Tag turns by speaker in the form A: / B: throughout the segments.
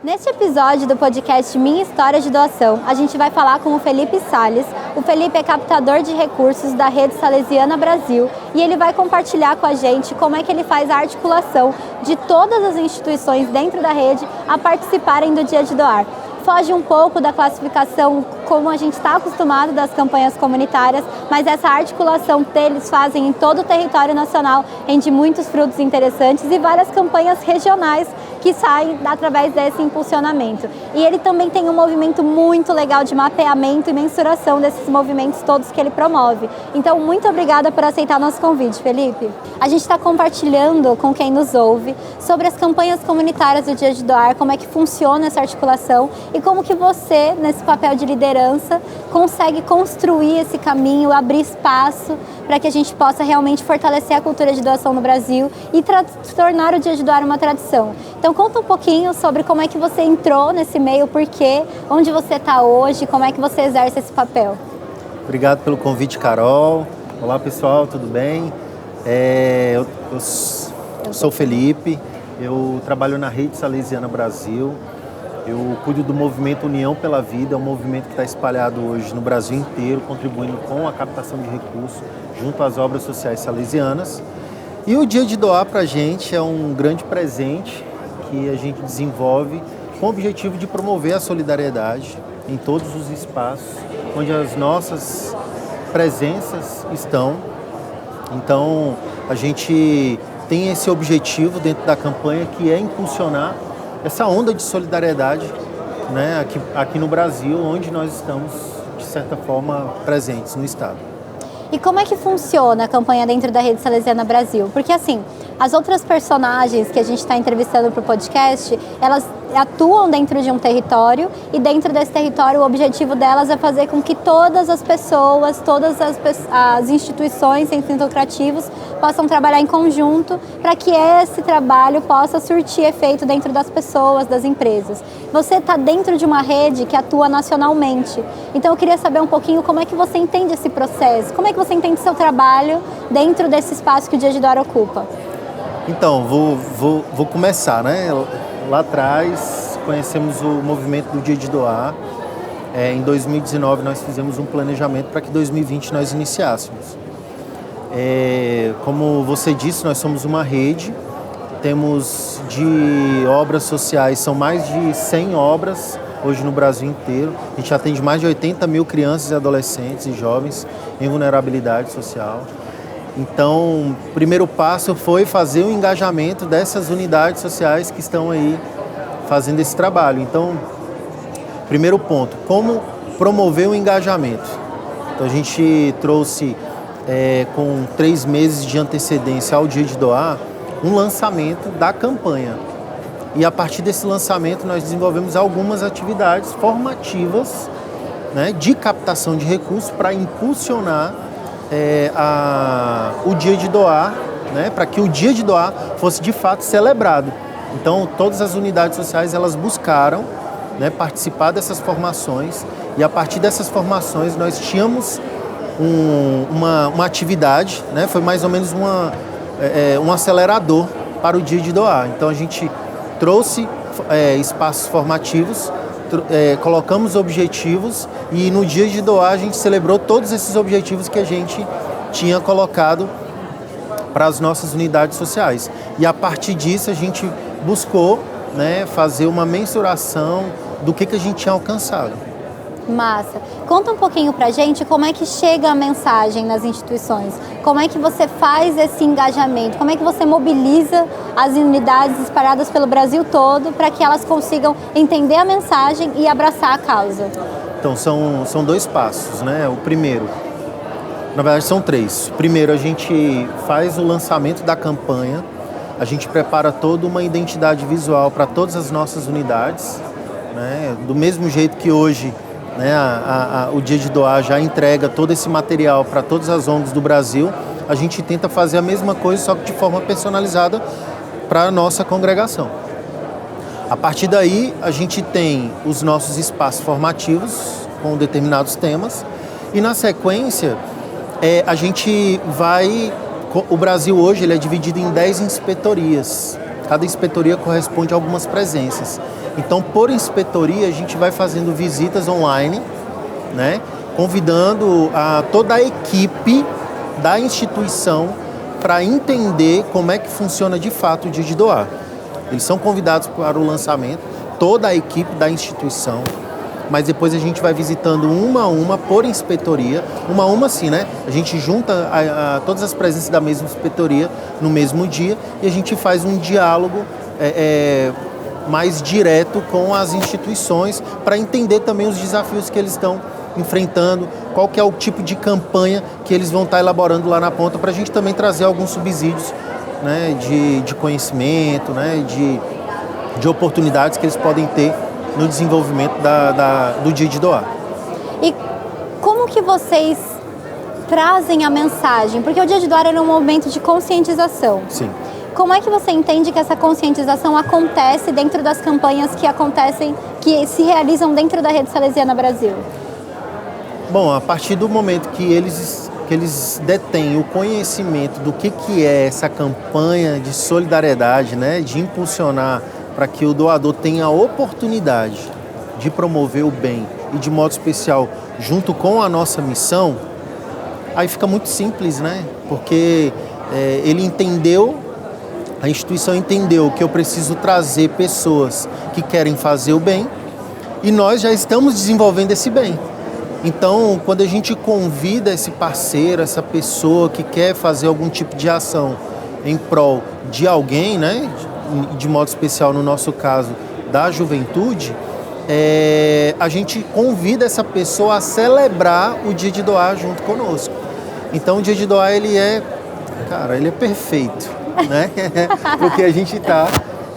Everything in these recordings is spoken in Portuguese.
A: Neste episódio do podcast Minha História de Doação, a gente vai falar com o Felipe Salles. O Felipe é captador de recursos da Rede Salesiana Brasil e ele vai compartilhar com a gente como é que ele faz a articulação de todas as instituições dentro da rede a participarem do Dia de Doar. Foge um pouco da classificação como a gente está acostumado das campanhas comunitárias, mas essa articulação que eles fazem em todo o território nacional rende muitos frutos interessantes e várias campanhas regionais que saem através desse impulsionamento. E ele também tem um movimento muito legal de mapeamento e mensuração desses movimentos todos que ele promove. Então, muito obrigada por aceitar nosso convite, Felipe. A gente está compartilhando com quem nos ouve sobre as campanhas comunitárias do Dia de Doar, como é que funciona essa articulação e como que você, nesse papel de liderança, consegue construir esse caminho, abrir espaço para que a gente possa realmente fortalecer a cultura de doação no Brasil e tornar o Dia de Doar uma tradição. Então conta um pouquinho sobre como é que você entrou nesse meio, por quê, onde você está hoje, como é que você exerce esse papel.
B: Obrigado pelo convite, Carol. Olá pessoal, tudo bem? Eu sou Felipe, eu trabalho na Rede Salesiana Brasil. Eu cuido do movimento União pela Vida, é um movimento que está espalhado hoje no Brasil inteiro, contribuindo com a captação de recursos junto às obras sociais salesianas. E o Dia de Doar para a gente é um grande presente que a gente desenvolve com o objetivo de promover a solidariedade em todos os espaços onde as nossas presenças estão. Então, a gente tem esse objetivo dentro da campanha que é impulsionar essa onda de solidariedade, né, aqui no Brasil, onde nós estamos, de certa forma, presentes no Estado.
A: E como é que funciona a campanha dentro da Rede Salesiana Brasil? Porque, assim, as outras personagens que a gente está entrevistando para o podcast, elas atuam dentro de um território e dentro desse território o objetivo delas é fazer com que todas as pessoas, todas as instituições sem fins lucrativos possam trabalhar em conjunto para que esse trabalho possa surtir efeito dentro das pessoas, das empresas. Você está dentro de uma rede que atua nacionalmente, então eu queria saber um pouquinho como é que você entende esse processo, como é que você entende seu trabalho dentro desse espaço que o Dia de Doar ocupa?
B: Então, vou começar, né? Lá atrás, conhecemos o movimento do Dia de Doar. Em 2019, nós fizemos um planejamento para que em 2020 nós iniciássemos. Como você disse, nós somos uma rede. Temos de obras sociais, são mais de 100 obras hoje no Brasil inteiro. A gente atende mais de 80 mil crianças e adolescentes e jovens em vulnerabilidade social. Então, o primeiro passo foi fazer o engajamento dessas unidades sociais que estão aí fazendo esse trabalho. Então, primeiro ponto, como promover o engajamento? Então, a gente trouxe, com 3 meses de antecedência ao Dia de Doar, um lançamento da campanha. E a partir desse lançamento, nós desenvolvemos algumas atividades formativas, né, de captação de recursos para impulsionar o Dia de Doar, né, para que o Dia de Doar fosse de fato celebrado. Então, todas as unidades sociais elas buscaram, né, participar dessas formações e a partir dessas formações nós tínhamos uma atividade, né, foi mais ou menos um acelerador para o Dia de Doar. Então, a gente trouxe espaços formativos, colocamos objetivos e no Dia de Doar a gente celebrou todos esses objetivos que a gente tinha colocado para as nossas unidades sociais. E a partir disso a gente buscou, né, fazer uma mensuração do que a gente tinha alcançado.
A: Massa. Conta um pouquinho pra gente como é que chega a mensagem nas instituições. Como é que você faz esse engajamento? Como é que você mobiliza as unidades espalhadas pelo Brasil todo para que elas consigam entender a mensagem e abraçar a causa?
B: Então, são 2 passos, né? O primeiro, na verdade são 3. Primeiro, a gente faz o lançamento da campanha, a gente prepara toda uma identidade visual para todas as nossas unidades, né? Do mesmo jeito que hoje, né, o Dia de Doar já entrega todo esse material para todas as ONGs do Brasil, a gente tenta fazer a mesma coisa, só que de forma personalizada para a nossa congregação. A partir daí, a gente tem os nossos espaços formativos com determinados temas e, na sequência, a gente vai... O Brasil hoje ele é dividido em 10 inspetorias. Cada inspetoria corresponde a algumas presenças. Então, por inspetoria, a gente vai fazendo visitas online, né? Convidando toda a equipe da instituição para entender como é que funciona de fato o Dia de Doar. Eles são convidados para o lançamento, toda a equipe da instituição, mas depois a gente vai visitando uma a uma por inspetoria, uma a uma sim, né? A gente junta todas as presenças da mesma inspetoria no mesmo dia e a gente faz um diálogo mais direto com as instituições para entender também os desafios que eles estão enfrentando, qual que é o tipo de campanha que eles vão estar elaborando lá na ponta, para a gente também trazer alguns subsídios, né, de conhecimento, né, de oportunidades que eles podem ter no desenvolvimento do Dia de Doar.
A: E como que vocês trazem a mensagem? Porque o Dia de Doar é um momento de conscientização.
B: Sim.
A: Como é que você entende que essa conscientização acontece dentro das campanhas que se realizam dentro da Rede Salesiana Brasil?
B: Bom, a partir do momento que eles detêm o conhecimento do que é essa campanha de solidariedade, né, de impulsionar para que o doador tenha a oportunidade de promover o bem e de modo especial junto com a nossa missão, aí fica muito simples, né? Porque ele entendeu, a instituição entendeu que eu preciso trazer pessoas que querem fazer o bem e nós já estamos desenvolvendo esse bem. Então, quando a gente convida esse parceiro, essa pessoa que quer fazer algum tipo de ação em prol de alguém, né, de modo especial no nosso caso da juventude, a gente convida essa pessoa a celebrar o Dia de Doar junto conosco. Então, o Dia de Doar ele é perfeito, né? Porque a gente está,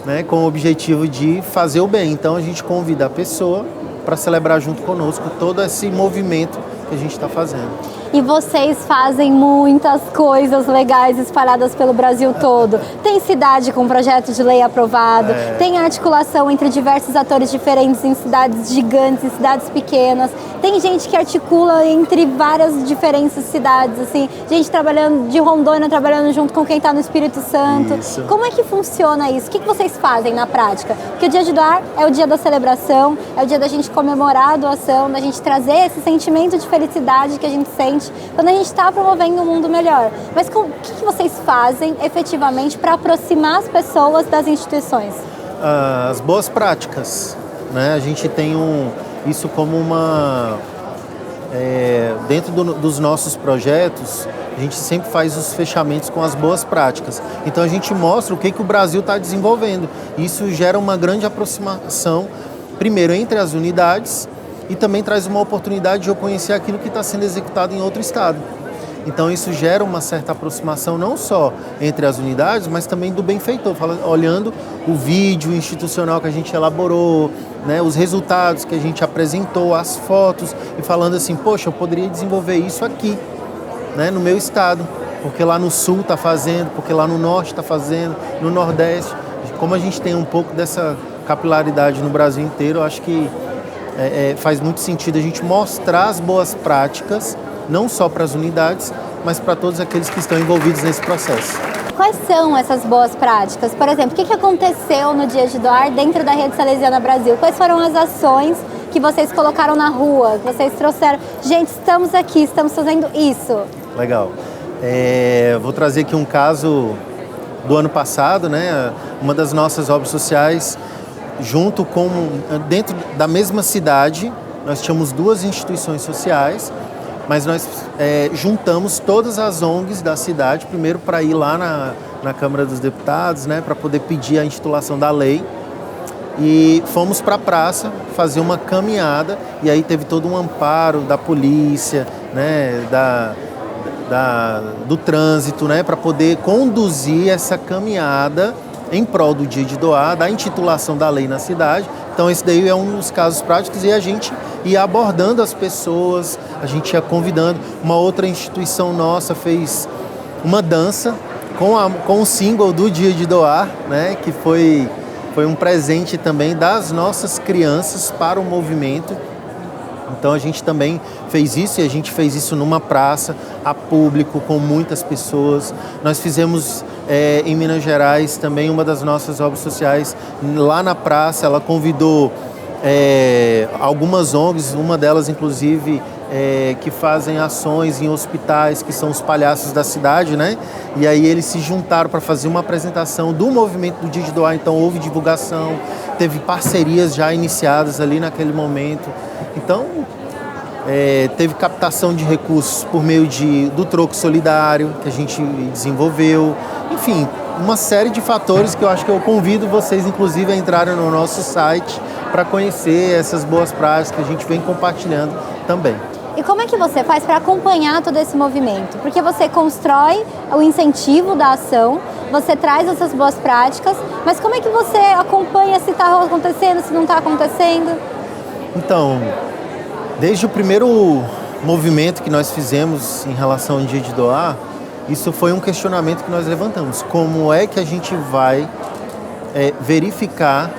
B: né, com o objetivo de fazer o bem. Então, a gente convida a pessoa para celebrar junto conosco todo esse movimento que a gente está fazendo.
A: E vocês fazem muitas coisas legais espalhadas pelo Brasil todo. Tem cidade com projeto de lei aprovado, tem articulação entre diversos atores diferentes em cidades gigantes, em cidades pequenas. Tem gente que articula entre várias diferentes cidades, assim, gente trabalhando de Rondônia, trabalhando junto com quem está no Espírito Santo.
B: Isso.
A: Como é que funciona isso? O que vocês fazem na prática? Porque o Dia de Doar é o dia da celebração, é o dia da gente comemorar a doação, da gente trazer esse sentimento de felicidade que a gente sente quando a gente está promovendo um mundo melhor. Mas o que vocês fazem efetivamente para aproximar as pessoas das instituições?
B: As boas práticas, né? A gente tem isso como dentro dos nossos projetos, a gente sempre faz os fechamentos com as boas práticas. Então a gente mostra o que o Brasil está desenvolvendo. Isso gera uma grande aproximação, primeiro entre as unidades, e também traz uma oportunidade de eu conhecer aquilo que está sendo executado em outro estado. Então isso gera uma certa aproximação não só entre as unidades, mas também do benfeitor, olhando o vídeo institucional que a gente elaborou, né, os resultados que a gente apresentou, as fotos, e falando assim, poxa, eu poderia desenvolver isso aqui, né, no meu estado, porque lá no sul está fazendo, porque lá no norte está fazendo, no nordeste. Como a gente tem um pouco dessa capilaridade no Brasil inteiro, eu acho que faz muito sentido a gente mostrar as boas práticas, não só para as unidades, mas para todos aqueles que estão envolvidos nesse processo.
A: Quais são essas boas práticas? Por exemplo, o que aconteceu no Dia de Doar dentro da Rede Salesiana Brasil? Quais foram as ações que vocês colocaram na rua, que vocês trouxeram? Gente, estamos aqui, estamos fazendo isso.
B: Legal. Vou trazer aqui um caso do ano passado, né? Uma das nossas obras sociais, dentro da mesma cidade, nós tínhamos duas instituições sociais, mas nós juntamos todas as ONGs da cidade, primeiro para ir lá na Câmara dos Deputados, né, para poder pedir a instituição da lei, e fomos para a praça fazer uma caminhada, e aí teve todo um amparo da polícia, né, do trânsito, né, para poder conduzir essa caminhada em prol do Dia de Doar, da intitulação da lei na cidade. Então esse daí é um dos casos práticos, e a gente ia abordando as pessoas, a gente ia convidando. Uma outra instituição nossa fez uma dança com o símbolo do Dia de Doar, né, que foi um presente também das nossas crianças para o movimento. Então a gente também fez isso, e a gente fez isso numa praça, a público, com muitas pessoas. Nós fizemos em Minas Gerais, também uma das nossas obras sociais, lá na praça, ela convidou algumas ONGs, uma delas inclusive que fazem ações em hospitais, que são os palhaços da cidade, né? E aí eles se juntaram para fazer uma apresentação do movimento do Dia de Doar, então houve divulgação, teve parcerias já iniciadas ali naquele momento. Então, teve captação de recursos por meio do troco solidário que a gente desenvolveu. Enfim, uma série de fatores que eu acho que eu convido vocês, inclusive, a entrarem no nosso site para conhecer essas boas práticas que a gente vem compartilhando também.
A: E como é que você faz para acompanhar todo esse movimento? Porque você constrói o incentivo da ação, você traz essas boas práticas, mas como é que você acompanha se está acontecendo, se não está acontecendo?
B: Então, desde o primeiro movimento que nós fizemos em relação ao Dia de Doar, isso foi um questionamento que nós levantamos. Como é que a gente vai verificar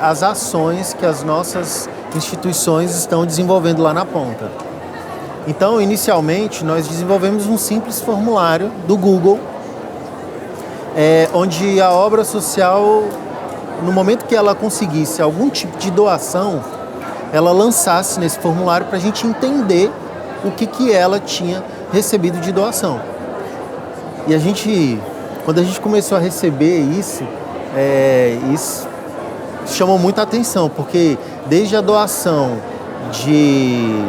B: as ações que as nossas instituições estão desenvolvendo lá na ponta? Então, inicialmente, nós desenvolvemos um simples formulário do Google, onde a obra social, no momento que ela conseguisse algum tipo de doação, ela lançasse nesse formulário para a gente entender o que ela tinha recebido de doação. E quando a gente começou a receber isso chamou muita atenção, porque desde a doação de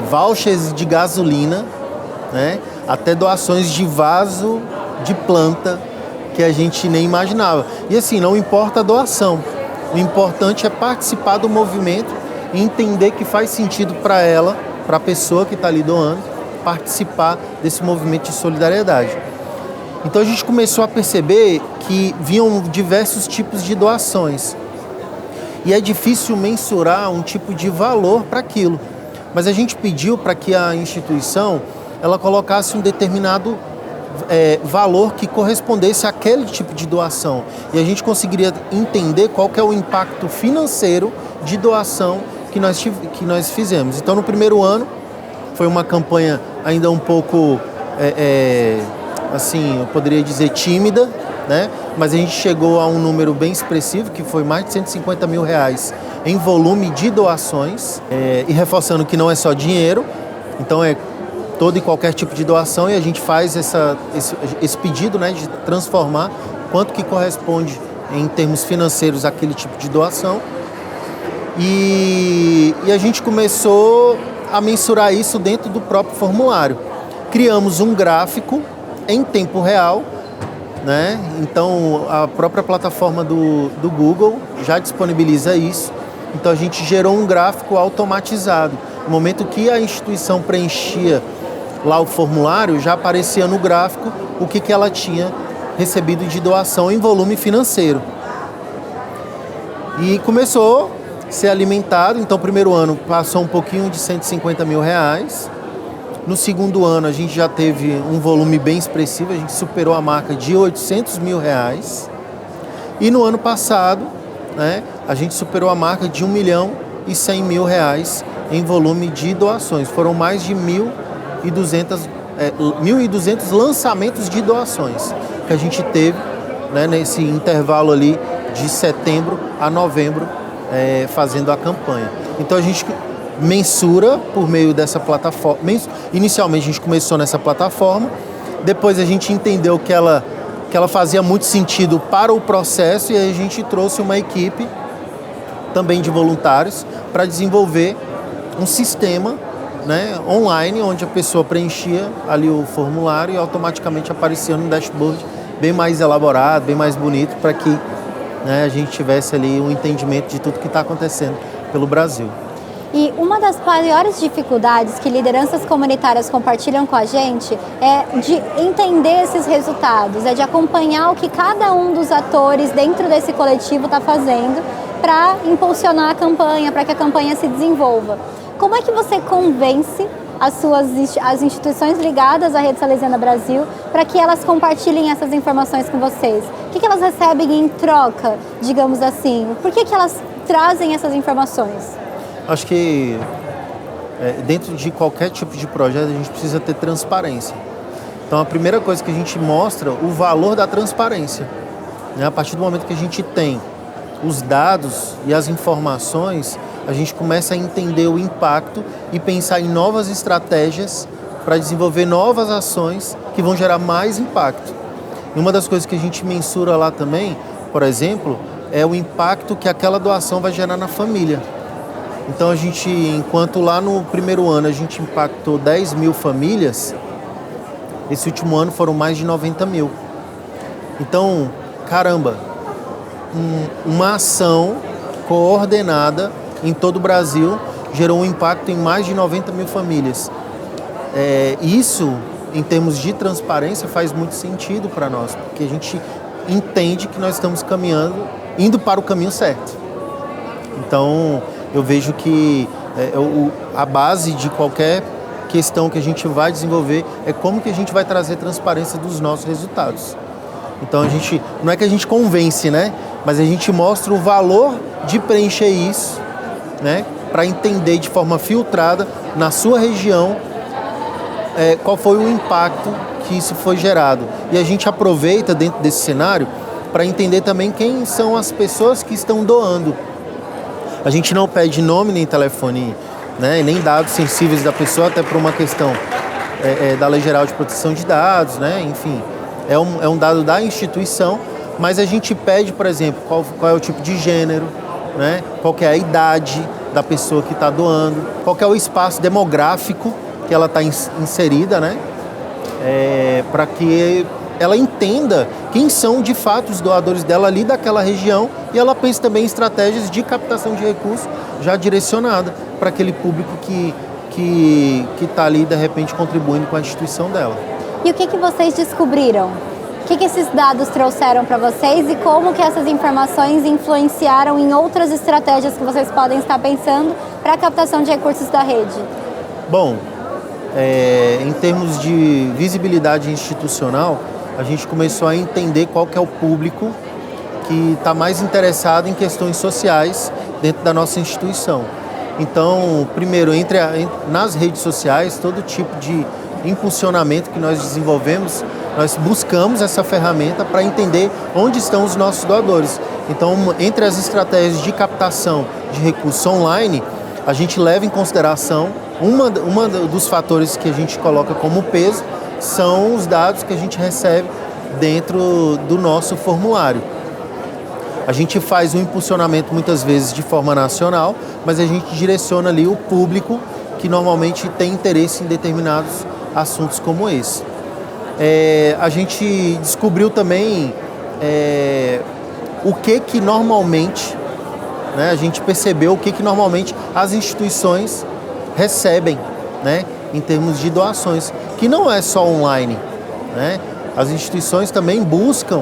B: vouchers de gasolina, né, até doações de vaso de planta que a gente nem imaginava. E assim, não importa a doação, o importante é participar do movimento e entender que faz sentido para ela, para a pessoa que está ali doando, participar desse movimento de solidariedade. Então a gente começou a perceber que vinham diversos tipos de doações. E é difícil mensurar um tipo de valor para aquilo. Mas a gente pediu para que a instituição ela colocasse um determinado valor que correspondesse àquele tipo de doação. E a gente conseguiria entender qual que é o impacto financeiro de doação que nós fizemos. Então, no primeiro ano, foi uma campanha ainda um pouco, assim, eu poderia dizer tímida, né? Mas a gente chegou a um número bem expressivo, que foi mais de R$150 mil em volume de doações, e reforçando que não é só dinheiro, então é todo e qualquer tipo de doação, e a gente faz esse pedido, né, de transformar quanto que corresponde em termos financeiros àquele tipo de doação. E a gente começou a mensurar isso dentro do próprio formulário. Criamos um gráfico em tempo real, né? Então a própria plataforma do Google já disponibiliza isso. Então a gente gerou um gráfico automatizado. No momento que a instituição preenchia lá o formulário, já aparecia no gráfico o que ela tinha recebido de doação em volume financeiro. E começou a ser alimentado. Então, o primeiro ano passou um pouquinho de R$150 mil. No segundo ano, a gente já teve um volume bem expressivo, a gente superou a marca de R$800 mil. E no ano passado, né, a gente superou a marca de R$1.100.000 em volume de doações. Foram mais de 1.200 lançamentos de doações que a gente teve, né, nesse intervalo ali de setembro a novembro, fazendo a campanha. Então a gente mensura por meio dessa plataforma. Inicialmente a gente começou nessa plataforma, depois a gente entendeu que ela fazia muito sentido para o processo, e aí a gente trouxe uma equipe também de voluntários para desenvolver um sistema, né, online, onde a pessoa preenchia ali o formulário e automaticamente aparecia no dashboard bem mais elaborado, bem mais bonito, para que, né, a gente tivesse ali um entendimento de tudo que está acontecendo pelo Brasil.
A: E uma das maiores dificuldades que lideranças comunitárias compartilham com a gente é de entender esses resultados, é de acompanhar o que cada um dos atores dentro desse coletivo está fazendo para impulsionar a campanha, para que a campanha se desenvolva. Como é que você convence as instituições ligadas à Rede Salesiana Brasil para que elas compartilhem essas informações com vocês? O que elas recebem em troca, digamos assim? Por que elas trazem essas informações?
B: Acho que dentro de qualquer tipo de projeto a gente precisa ter transparência. Então a primeira coisa que a gente mostra o valor da transparência, né? A partir do momento que a gente tem os dados e as informações, a gente começa a entender o impacto e pensar em novas estratégias para desenvolver novas ações que vão gerar mais impacto. E uma das coisas que a gente mensura lá também, por exemplo, é o impacto que aquela doação vai gerar na família. Então a gente, enquanto lá no primeiro ano a gente impactou 10 mil famílias, esse último ano foram mais de 90 mil. Então, caramba, uma ação coordenada em todo o Brasil gerou um impacto em mais de 90 mil famílias. Isso, em termos de transparência, faz muito sentido para nós, porque a gente entende que nós estamos indo para o caminho certo. Então, eu vejo que a base de qualquer questão que a gente vai desenvolver é como que a gente vai trazer transparência dos nossos resultados. Então, não é que a gente convence, né? Mas a gente mostra o valor de preencher isso, né? Para entender de forma filtrada, na sua região, qual foi o impacto que isso foi gerado. E a gente aproveita dentro desse cenário para entender também quem são as pessoas que estão doando. A gente não pede nome nem telefone, né, nem dados sensíveis da pessoa, até por uma questão da Lei Geral de Proteção de Dados, né, enfim, é um dado da instituição, mas a gente pede, por exemplo, qual é o tipo de gênero, né, qual que é a idade da pessoa que está doando, qual que é o espaço demográfico que ela está inserida, né, para que ela entenda quem são de fato os doadores dela ali daquela região e ela pense também em estratégias de captação de recursos já direcionada para aquele público que está ali de repente contribuindo com a instituição dela.
A: E o que vocês descobriram? O que esses dados trouxeram para vocês e como que essas informações influenciaram em outras estratégias que vocês podem estar pensando para a captação de recursos da rede?
B: Bom, em termos de visibilidade institucional, a gente começou a entender qual que é o público que está mais interessado em questões sociais dentro da nossa instituição. Então, primeiro, nas redes sociais, todo tipo de impulsionamento que nós desenvolvemos, nós buscamos essa ferramenta para entender onde estão os nossos doadores. Então, entre as estratégias de captação de recursos online, a gente leva em consideração uma dos fatores que a gente coloca como peso são os dados que a gente recebe dentro do nosso formulário. A gente faz um impulsionamento muitas vezes de forma nacional, mas a gente direciona ali o público que normalmente tem interesse em determinados assuntos como esse. A gente descobriu também o que normalmente, né, a gente percebeu o que normalmente as instituições recebem, né, em termos de doações, que não é só online, né? As instituições também buscam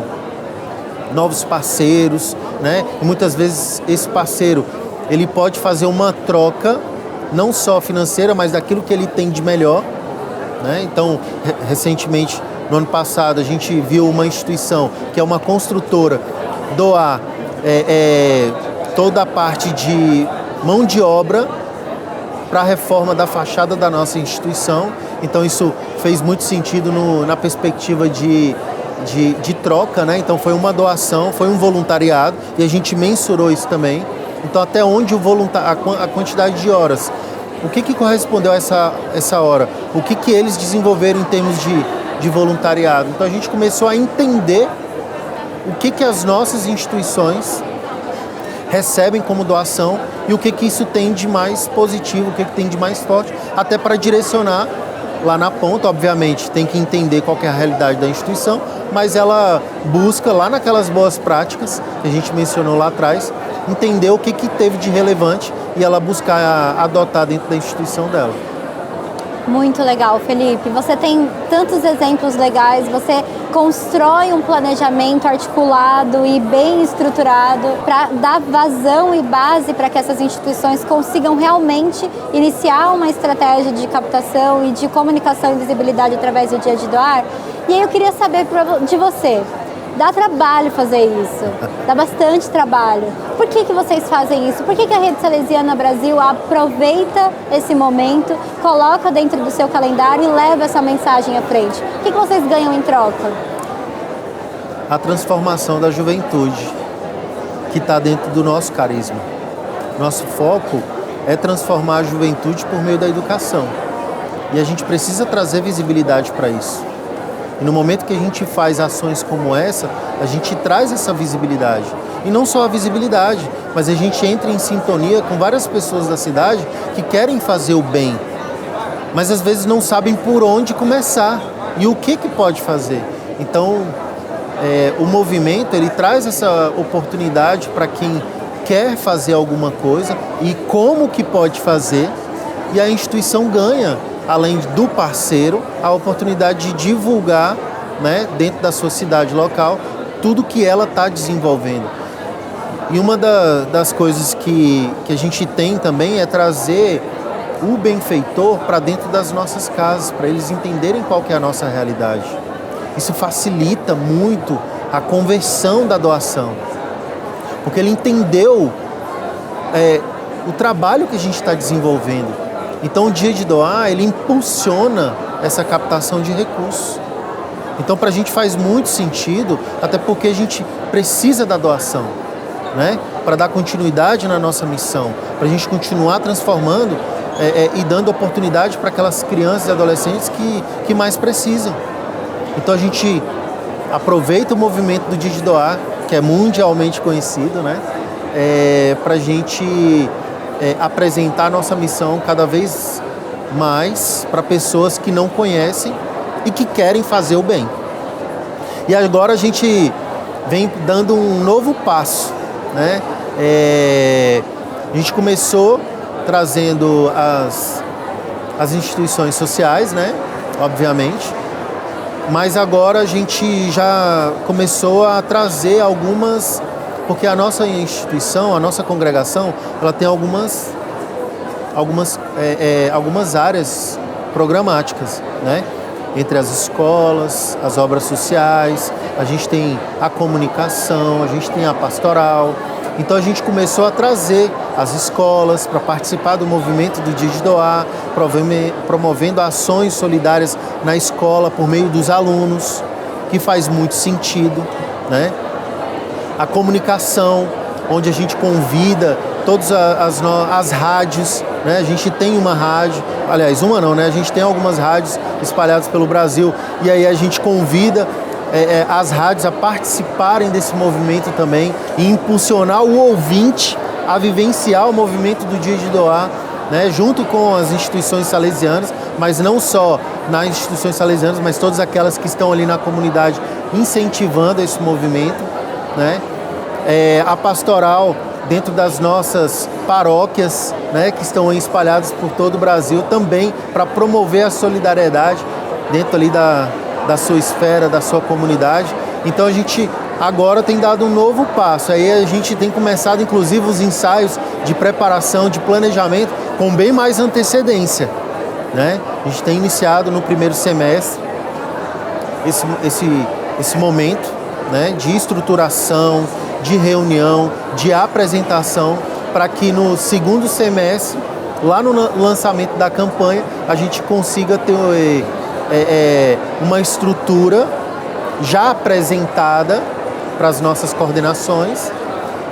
B: novos parceiros, né? E muitas vezes esse parceiro ele pode fazer uma troca não só financeira, mas daquilo que ele tem de melhor, né? Então, recentemente, no ano passado, a gente viu uma instituição que é uma construtora doar toda a parte de mão de obra para a reforma da fachada da nossa instituição. Então isso fez muito sentido na perspectiva de troca, né? Então foi uma doação, foi um voluntariado e a gente mensurou isso também. Então até onde a quantidade de horas, o que correspondeu a essa hora, o que eles desenvolveram em termos de voluntariado. Então a gente começou a entender o que as nossas instituições recebem como doação e o que isso tem de mais positivo, o que tem de mais forte, até para direcionar lá na ponta. Obviamente tem que entender qual que é a realidade da instituição, mas ela busca lá naquelas boas práticas que a gente mencionou lá atrás, entender o que teve de relevante e ela buscar adotar dentro da instituição dela.
A: Muito legal, Felipe. Você tem tantos exemplos legais, você constrói um planejamento articulado e bem estruturado para dar vazão e base para que essas instituições consigam realmente iniciar uma estratégia de captação e de comunicação e visibilidade através do Dia de Doar. E aí eu queria saber de você. Dá trabalho fazer isso, dá bastante trabalho. Por que vocês fazem isso? Por que a Rede Salesiana Brasil aproveita esse momento, coloca dentro do seu calendário e leva essa mensagem à frente? O que vocês ganham em troca?
B: A transformação da juventude, que está dentro do nosso carisma. Nosso foco é transformar a juventude por meio da educação. E a gente precisa trazer visibilidade para isso. E no momento que a gente faz ações como essa, a gente traz essa visibilidade. E não só a visibilidade, mas a gente entra em sintonia com várias pessoas da cidade que querem fazer o bem, mas às vezes não sabem por onde começar e o que pode fazer. Então, o movimento ele traz essa oportunidade para quem quer fazer alguma coisa e como que pode fazer, e a instituição ganha, além do parceiro, a oportunidade de divulgar, né, dentro da sua cidade local, tudo que ela está desenvolvendo. E uma das coisas que a gente tem também é trazer o benfeitor para dentro das nossas casas, para eles entenderem qual que é a nossa realidade. Isso facilita muito a conversão da doação, porque ele entendeu o trabalho que a gente está desenvolvendo. Então, o Dia de Doar, ele impulsiona essa captação de recursos. Então, para a gente faz muito sentido, até porque a gente precisa da doação, né? Para dar continuidade na nossa missão, para a gente continuar transformando e dando oportunidade para aquelas crianças e adolescentes que mais precisam. Então, a gente aproveita o movimento do Dia de Doar, que é mundialmente conhecido, né? Para a gente apresentar a nossa missão cada vez mais para pessoas que não conhecem e que querem fazer o bem. E agora a gente vem dando um novo passo, né? A gente começou trazendo as instituições sociais, né? Obviamente, mas agora a gente já começou a trazer algumas, porque a nossa instituição, a nossa congregação, ela tem algumas áreas programáticas, né? Entre as escolas, as obras sociais, a gente tem a comunicação, a gente tem a pastoral. Então a gente começou a trazer as escolas para participar do movimento do Dia de Doar, promovendo ações solidárias na escola por meio dos alunos, que faz muito sentido, né? A comunicação, onde a gente convida todas as rádios, né? A gente tem uma rádio, aliás, uma não, né? A gente tem algumas rádios espalhadas pelo Brasil, e aí a gente convida as rádios a participarem desse movimento também e impulsionar o ouvinte a vivenciar o movimento do Dia de Doar, né? Junto com as instituições salesianas, mas não só nas instituições salesianas, mas todas aquelas que estão ali na comunidade incentivando esse movimento, né? A pastoral dentro das nossas paróquias, né, que estão espalhadas por todo o Brasil, também para promover a solidariedade dentro ali da sua esfera, da sua comunidade. Então a gente agora tem dado um novo passo. Aí a gente tem começado, inclusive, os ensaios de preparação, de planejamento, com bem mais antecedência, né? A gente tem iniciado no primeiro semestre esse momento, né, de estruturação, de reunião, de apresentação, para que no segundo semestre, lá no lançamento da campanha, a gente consiga ter uma estrutura já apresentada para as nossas coordenações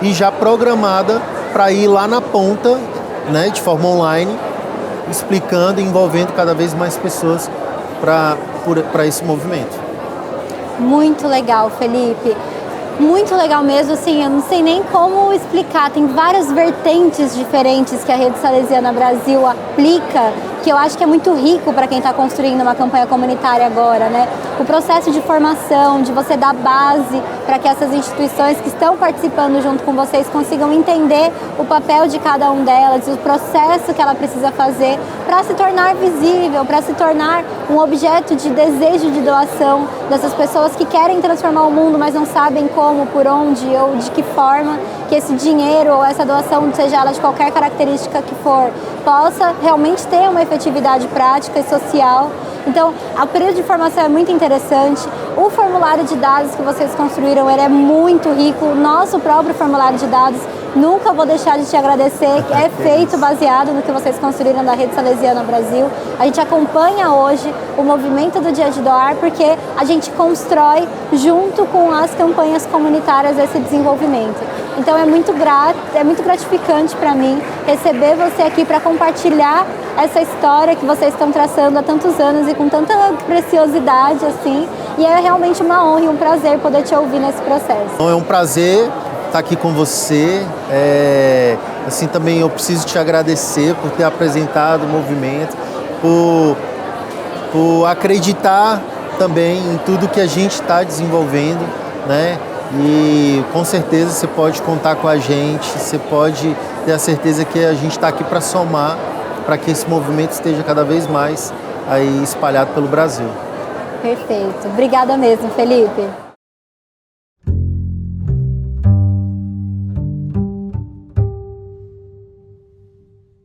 B: e já programada para ir lá na ponta, né, de forma online, explicando e envolvendo cada vez mais pessoas para esse movimento.
A: Muito legal, Felipe. Muito legal mesmo, assim, eu não sei nem como explicar, tem várias vertentes diferentes que a Rede Salesiana Brasil aplica, que eu acho que é muito rico para quem está construindo uma campanha comunitária agora, né? O processo de formação, de você dar base para que essas instituições que estão participando junto com vocês consigam entender o papel de cada um delas, o processo que ela precisa fazer para se tornar visível, para se tornar um objeto de desejo de doação dessas pessoas que querem transformar o mundo, mas não sabem como, por onde ou de que forma que esse dinheiro ou essa doação, seja ela de qualquer característica que for, possa realmente ter uma efetividade prática e social Então, o período de formação é muito interessante. O formulário de dados que vocês construíram, ele é muito rico. O nosso próprio formulário de dados, nunca vou deixar de te agradecer, é feito baseado no que vocês construíram da Rede Salesiana Brasil. A gente acompanha hoje o movimento do Dia de Doar, porque a gente constrói junto com as campanhas comunitárias esse desenvolvimento. Então é muito gratificante para mim receber você aqui para compartilhar essa história que vocês estão traçando há tantos anos e com tanta preciosidade assim. E é realmente uma honra e um prazer poder te ouvir nesse processo.
B: É um prazer estar aqui com você. Assim também eu preciso te agradecer por ter apresentado o movimento, por acreditar também em tudo que a gente está desenvolvendo, né? E com certeza você pode contar com a gente, você pode ter a certeza que a gente está aqui para somar, para que esse movimento esteja cada vez mais aí espalhado pelo Brasil.
A: Perfeito. Obrigada mesmo, Felipe.